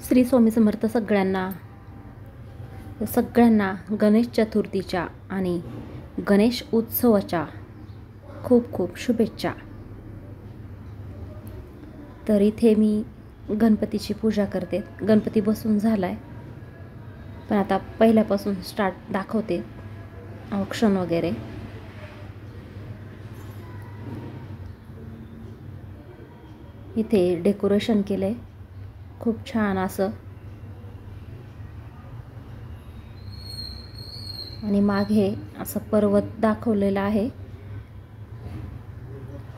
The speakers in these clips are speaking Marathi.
श्री स्वामी समर्थ सगळ्यांना गणेश चतुर्थीच्या आणि गणेश उत्सवाच्या खूप खूप शुभेच्छा। तर इथे मी गणपतीची पूजा करते। गणपती बसून झालाय, पण आता पहिल्यापासून स्टार्ट दाखवते औक्षण वगैरे। इथे डेकोरेशन केलंय खूप छान असं, आणि मागे असं पर्वत दाखवलेला आहे,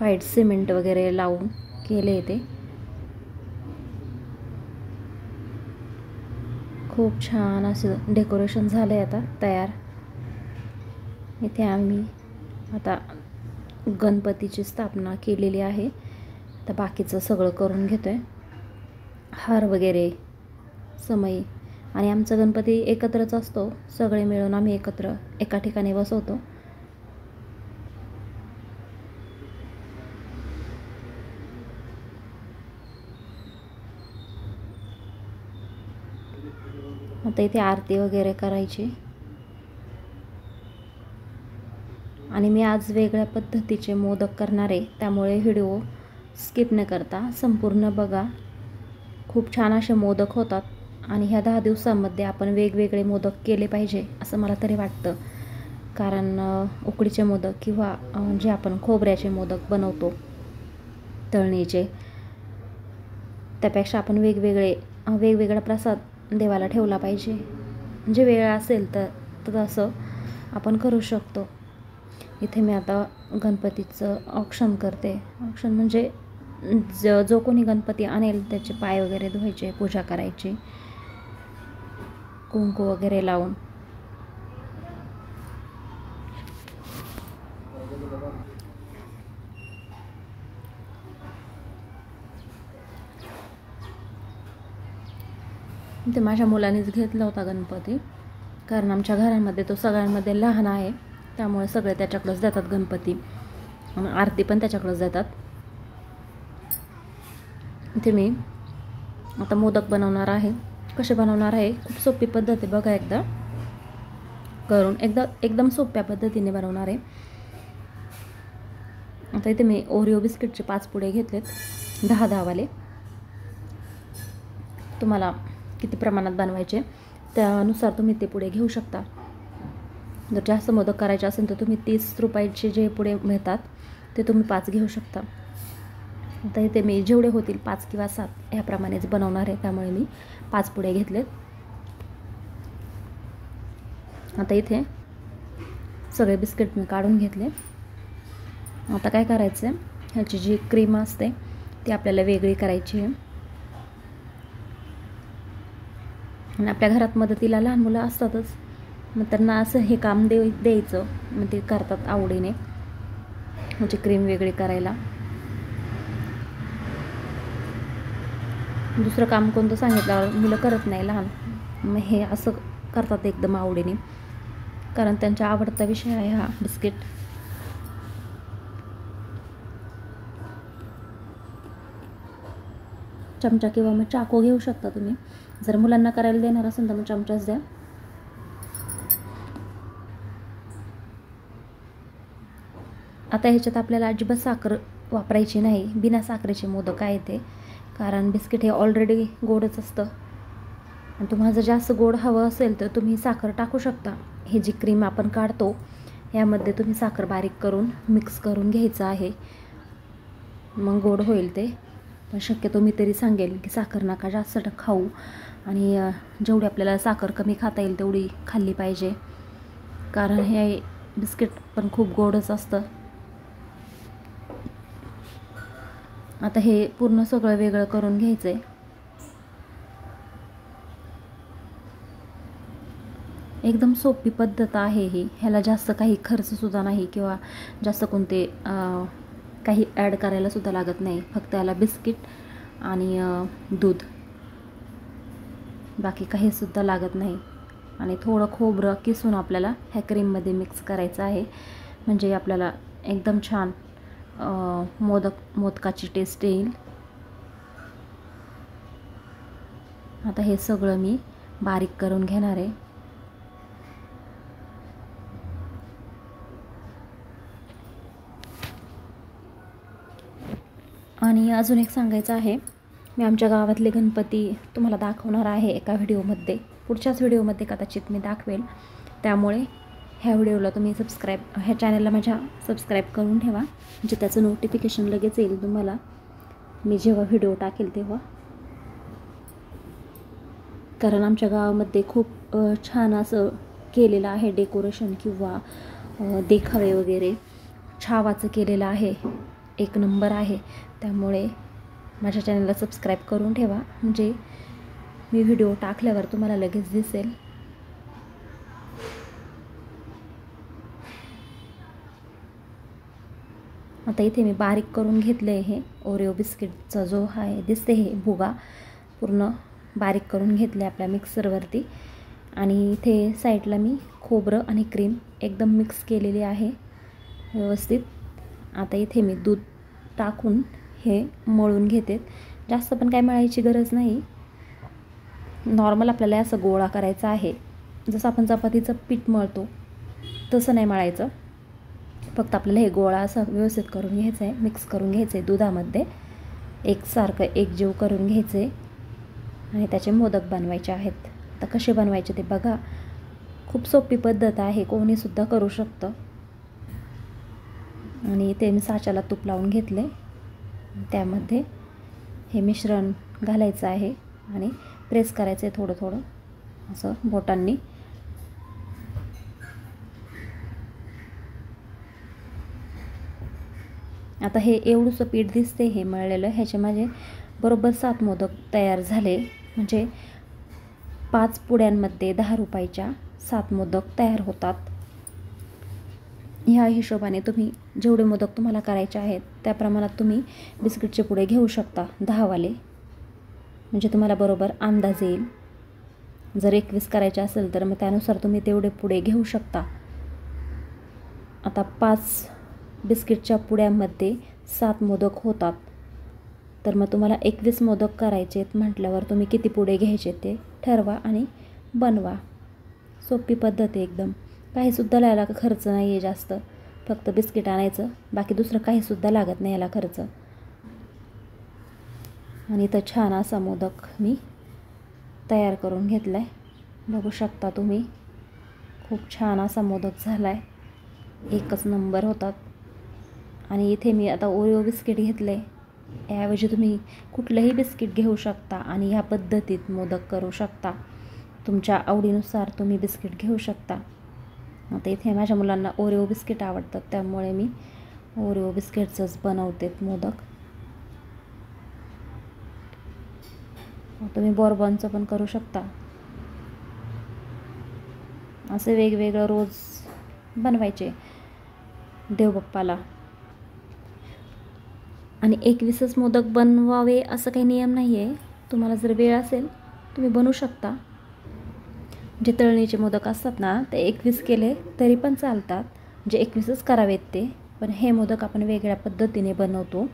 व्हाईट सिमेंट वगैरे लावून केले। ते खूप छान असं डेकोरेशन झालंय आता तयार। इथे आम्ही आता गणपतीची स्थापना केलेली आहे। आता बाकीचं सगळं करून घेतोय, हार वगैरे समय। आणि आमचा गणपती एकत्रच असतो, सगळे मिळून आम्ही एकत्र एका ठिकाणी बसवतो। आता इथे आरती वगैरे करायची, आणि मी आज वेगळ्या पद्धतीचे मोदक करणार आहे, त्यामुळे व्हिडिओ स्किप न करता संपूर्ण बघा। खूप छान असे मोदक होतात, आणि ह्या 10 दिवसांमध्ये आपण वेगवेगळे मोदक केले पाहिजे असं मला तरी वाटतं। कारण उकडीचे मोदक किंवा जे आपण खोबऱ्याचे मोदक बनवतो तळणीचे, त्यापेक्षा आपण वेगवेगळा प्रसाद देवाला ठेवला पाहिजे। म्हणजे वेळ असेल तर तसं आपण करू शकतो। इथे मी आता गणपतीचं औक्षण करते। औक्षण म्हणजे जो कोणी गणपती आणेल त्याचे पाय वगैरे धुवायचे, पूजा करायची कुंकू वगैरे लावून। ते माझ्या मुलानेच घेतला होता गणपती, कारण आमच्या घरामध्ये तो सगळ्यांमध्ये लहान आहे, त्यामुळे सगळे त्याच्याकडेच जातात गणपती, आणि आरती पण त्याच्याकडेच जातात। इथे मी आता मोदक बनवणार आहे। कसे बनवणार आहे, खूप सोपी पद्धत आहे, बघा एकदा करून। एकदम सोप्या पद्धतीने बनवणार आहे। आता इथे मी ओरिओ बिस्किटचे 5 पुडे घेतलेत, 10 वाले। तुम्हाला किती प्रमाणात बनवायचे त्यानुसार तुम्ही ते पुडे घेऊ शकता। जर जास्त मोदक करायचे असेल तर तुम्ही 30 रुपयाचे जे पुडे मिळतात ते तुम्ही 5 घेऊ शकता। आता इथे मी जेवढे होतील 5 किंवा 7 याप्रमाणेच बनवणार आहे, त्यामुळे मी 5 पुडे घेतलेत। आता इथे सगळे बिस्किट मी काढून घेतले। आता काय करायचं आहे, ह्याची जी क्रीम असते ती आपल्याला वेगळी करायची आहे, आणि आपल्या घरात मदतीला लहान मुलं असतातच, मग त्यांना असं हे काम द्यायचं, मग ते करतात आवडीने, म्हणजे क्रीम वेगळी करायला। दुसरं काम कोणतं सांगितल्यावर मुलं करत नाही लहान, मग हे असं करतात एकदम आवडीने, कारण त्यांचा आवडता विषय आहे हा बिस्किट। चमचा किंवा मग चाकू घेऊ शकता तुम्ही, जर मुलांना करायला देणार असेल तर मग चमचाच द्या। आता ह्याच्यात आपल्याला अजिबात साखर वापरायची नाही, बिना साखरेचे मोदक आहे ते, कारण बिस्किट हे ऑलरेडी गोडच असतं, आणि तुम्हाला जर जास्त गोड हवं असेल तर तुम्ही साखर टाकू शकता। ही जी क्रीम आपण काढतो यामध्ये तुम्ही साखर बारीक करून मिक्स करून घ्यायचं आहे, मग गोड होईल ते। पण शक्यतो मी तरी सांगेल की साखर नका जास्त खाऊ, आणि जेवढी आपल्याला साखर कमी खाता येईल तेवढी खाल्ली पाहिजे, कारण हे बिस्किट पण खूप गोडच असतं। आता हे पूर्ण सगळं वेगळं करून घ्यायचं आहे। एकदम सोपी पद्धत आहे ही, ह्याला जास्त काही खर्चसुद्धा नाही, किंवा जास्त कोणते काही ॲड करायला सुद्धा लागत नाही। फक्त याला बिस्किट आणि दूध, बाकी काही सुद्धा लागत नाही, आणि थोडं खोबरं किसून आपल्याला ह्या क्रीममध्ये मिक्स करायचं आहे, म्हणजे आपल्याला एकदम छान मोदकाची टेस्ट येईल। आता हे सगळं मी बारीक करून घेणार आहे. आणि अजून एक सांगायचं आहे, मी आमच्या गावातले गणपती तुम्हाला दाखवणार आहे एका व्हिडिओमध्ये. पुढच्याच व्हिडिओमध्ये कदाचित मी दाखवेल. त्यामुळे ह्या व्हिडिओला तुम्ही ह्या चॅनलला माझ्या सबस्क्राईब करून ठेवा, म्हणजे त्याचं नोटिफिकेशन लगेच येईल तुम्हाला मी जेव्हा व्हिडिओ टाकेल तेव्हा. कारण आमच्या गावामध्ये खूप छान असं केलेलं आहे डेकोरेशन किंवा देखावे वगैरे छावाचं केलेलं आहे, एक नंबर आहे. त्यामुळे माझ्या चॅनलला सबस्क्राईब करून ठेवा, म्हणजे मी व्हिडिओ टाकल्यावर तुम्हाला लगेच दिसेल. आता इथे मी बारीक करून घेतलं आहे हे ओरिओ बिस्किटचा जो आहे दिसते हे भुगा पूर्ण बारीक करून घेतले आपल्या मिक्सरवरती. आणि इथे साईडला मी खोबरं आणि क्रीम एकदम मिक्स केलेली आहे व्यवस्थित. आता इथे मी दूध टाकून हे मळून घेते. जास्त पण काय मळायची गरज नाही, नॉर्मल आपल्याला असं गोळा करायचा आहे. जसं आपण चपातीचं पीठ मळतो तसं नाही मळायचं, फक्त आपल्याला हे गोळा असं व्यवस्थित करून घ्यायचं आहे, मिक्स करून घ्यायचं आहे दुधामध्ये, एकसारखं एकजीव करून घ्यायचे आणि त्याचे मोदक बनवायचे आहेत. आता कसे बनवायचे ते बघा, खूप सोपी पद्धत आहे, कोणीसुद्धा करू शकतं. आणि इथे मी साच्याला तूप लावून घेतले, त्यामध्ये हे मिश्रण घालायचं आहे आणि प्रेस करायचं आहे थोडं थोडं असं बोटांनी. आता हे एवढंसं पीठ दिसते हे मळलेलं, ह्याचे माझे बरोबर 7 मोदक तयार झाले. म्हणजे 5 पुड्यांमध्ये 10 रुपयाच्या 7 मोदक तयार होतात. ह्या हिशोबाने तुम्ही जेवढे मोदक तुम्हाला करायचे आहेत त्या प्रमाणात तुम्ही बिस्किटचे पुडे घेऊ शकता 10 वाले, म्हणजे तुम्हाला बरोबर अंदाज येईल. जर 21 करायचे असेल तर मग त्यानुसार तुम्ही तेवढे पुडे घेऊ शकता. आता 5 बिस्किटच्या पुड्यामध्ये 7 मोदक होतात, तर मग तुम्हाला 21 मोदक करायचे आहेत म्हटल्यावर तुम्ही किती पुडे घ्यायचे ते ठरवा आणि बनवा. सोपी पद्धत आहे एकदम. काहीसुद्धा लागायला खर्च नाही आहे जास्त, फक्त बिस्किट आणायचं, बाकी दुसरं काहीसुद्धा लागत नाही याला खर्च. आणि इथं छान असा मोदक मी तयार करून घेतला आहे, बघू शकता तुम्ही. खूप छान असा मोदक झाला आहे, एकच नंबर होतात. आणि इथे मी आता ओरिओ बिस्किट घेतले, याऐवजी तुम्ही कुठलंही बिस्किट घेऊ शकता आणि ह्या पद्धतीत मोदक करू शकता. तुमच्या आवडीनुसार तुम्ही बिस्किट घेऊ शकता. आता इथे माझ्या मुलांना ओरिओ बिस्किट आवडतात, त्यामुळे मी ओरिओ बिस्किटचंच बनवते मोदक. तुम्ही बोरबॉनचं पण करू शकता. असे वेगवेगळं रोज बनवायचे देवबाप्पाला. आणि 21च मोदक बनवावे असं काही नियम नाही आहे, तुम्हाला जर वेळ असेल तुम्ही बनवू शकता. जे तळणीचे मोदक असतात ना ते 21 केले तरी पण चालतात, म्हणजे 21च करावेत ते. पण हे मोदक आपण वेगळ्या पद्धतीने बनवतो,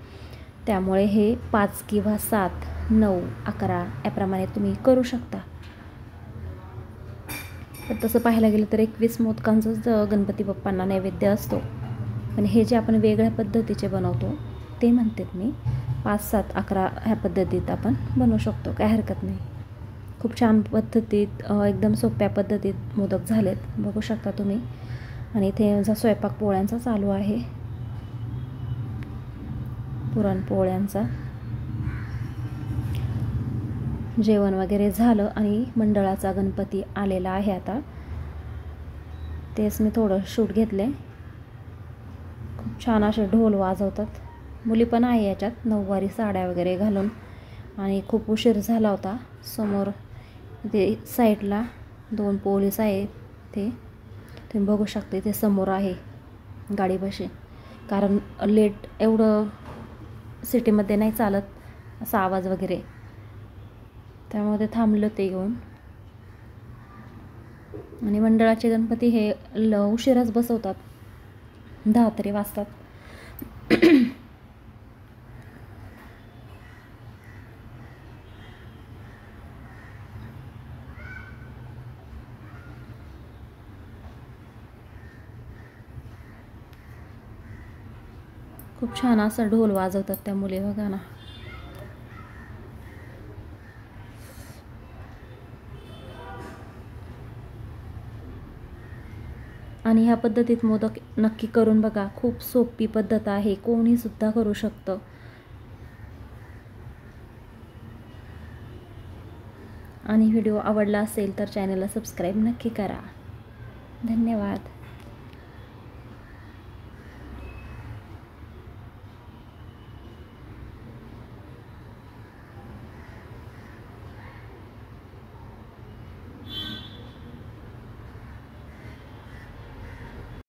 त्यामुळे हे 5 किंवा 7, 9, 11 याप्रमाणे तुम्ही करू शकता. पण तसं पाहायला गेलं तर 21 मोदकांचंच गणपती बाप्पांना नैवेद्य असतो. पण हे जे आपण वेगळ्या पद्धतीचे बनवतो ते म्हणतात मी 5, 7, 11 ह्या पद्धतीत आपण बनवू शकतो, काय हरकत नाही. खूप छान पद्धतीत एकदम सोप्या पद्धतीत मोदक झालेत, बघू शकता तुम्ही. आणि इथे माझा स्वयंपाक पोळ्यांचा चालू आहे, पुरणपोळ्यांचा. जेवण वगैरे झालं आणि मंडळाचा गणपती आलेला आहे आता, तेच मी थोडं शूट घेतले. खूप छान असे ढोल वाजवतात, मुली पण आहे याच्यात नऊवारी साड्या वगैरे घालून. आणि खूप उशीर झाला होता. समोर ते साईडला 2 पोलीस आहे, ते तुम्ही बघू शकता, ते समोर आहे गाडीपाशी. कारण लेट एवढं सिटीमध्ये नाही चालत असा आवाज वगैरे, त्यामुळे ते थांबलं ते घेऊन. आणि मंडळाचे गणपती हे उशिराच बसवतात, 10 तरी वाजतात. खूप छान असा ढोल वाजवतात त्या मुली बघा ना. आणि ह्या पद्धतीत मोदक नक्की करून बघा. खूप सोपी पद्धत आहे, कोणीसुद्धा करू शकतं. आणि व्हिडिओ आवडला असेल तर चॅनलला सबस्क्राईब नक्की करा. धन्यवाद.